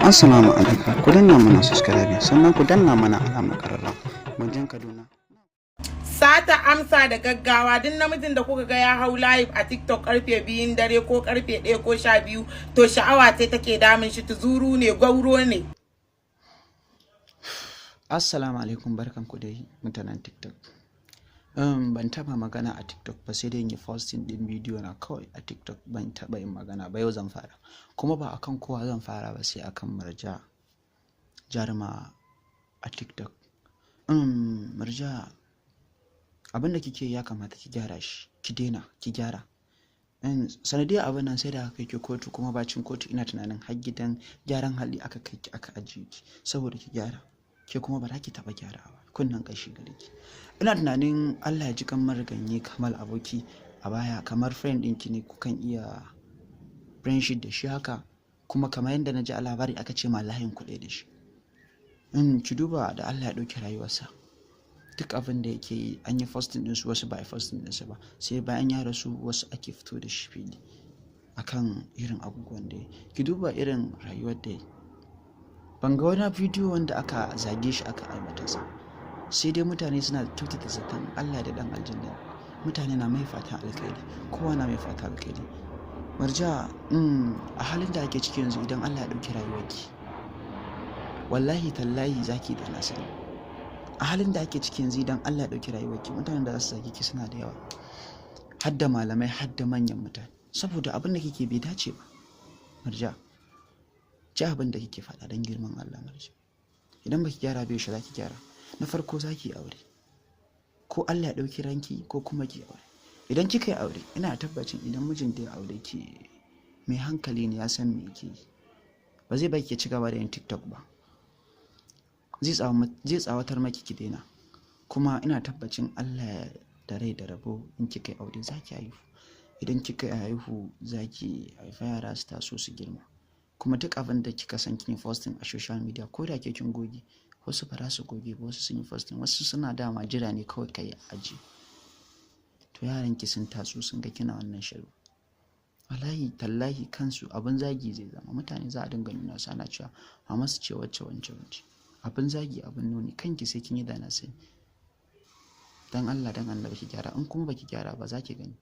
Assalamu alaikum. Ku danna mana subscribe sannan ku danna mana alamar kararrawa. Wajen Kaduna. Sata amsa da gaggawa duk namijin da kuka ga ya hau live a TikTok karfe 2 dare ko karfe 1 ko 12 to sha'awa ce take damun shi, tuzuru ne, gauro ne. Assalamu alaikum, barkanku dai mutanen TikTok. Ban taba magana a TikTok ba, sai dai in yi posting din bidiyo na kawai a TikTok. Ban taba yin magana ba, yau zan fara. Kuma ba akan kowa zan fara ba, sai akan Murja Jaruma a TikTok. Murja, abin da kike ya kamata ki gyara shi, ki daina, ki gyara. Sanadiyar abin nan sai da aka kai ki kotu, kuma bacin kotu ina tunanin har gidan gyaran hali aka kai ki, aka ajiye ki saboda ki gyara. Ke kuma ba za ki taba gyarawa, kunnan kashi gare ki. Ina tunanin Allah ya ji kan mariganyi Kamal Aboki a baya, kamar friend ɗinki ne, kukan iya friendship da shi haka, kuma kamar yadda na ji a labari aka ce ma layin kuɗi da shi. Ki duba da Allah ya ɗauki rayuwarsa. Duk abin da yake yi an yi posting ɗinsu, wasu ba a yi posting ɗinsu ba, sai bayan ya rasu wasu ake fito da shi fili akan irin abubuwan da ya yi. Ki duba irin rayuwar da ya yi. Ban ga wani bidiyo wanda aka zage shi aka aibata sa, sai dai mutane suna kyautata zaton Allah da dan aljanna. Mutane na mai fatan alkhairi, kowa na mai fatan alkhairi. Murja, a halin da ake ciki yanzu, idan Allah ya ɗauki rayuwarki, wallahi tallahi zaki da na sani. A halin da ake ciki yanzu, idan Allah ya ɗauki rayuwarki, mutanen da za su zage ki suna da yawa, hadda malamai, hadda manyan mutane, saboda abin da kike bai dace ba. Murja, ji abin da kike faɗa don girman Allah. Murja, idan baki gyara bai shi zaki gyara. Na farko zaki aure, ko Allah ya ɗauki ranki ko kuma ki aure. Idan kika yi aure, ina tabbacin idan mijin da ya aure ki mai hankali ne, ya san me yake yi, ba zai baki ki ci gaba da yin TikTok ba. Zai tsawatar maki ki daina. Kuma ina tabbacin Allah da rai da rabo, in kika yi aure zaki haihu. Idan kika haihu zaki haifa yara su taso su girma. Kuma duk abin da kika san kin posting a social media, ko da ke kin goge, wasu ba za su goge ba, wasu sun yi posting, wasu suna dama jira ne kawai kai aji. To yaran ki sun taso sun ga kina wannan shiru, wallahi tallahi kansu abin zagi zai zama. Mutane za a dinga nuna su ana cewa mama su ce wacce wance. Abin zagi, abin nuni, kanki sai kin yi da na sani. Dan Allah dan Allah ki gyara, in kuma baki gyara ba za ki gani.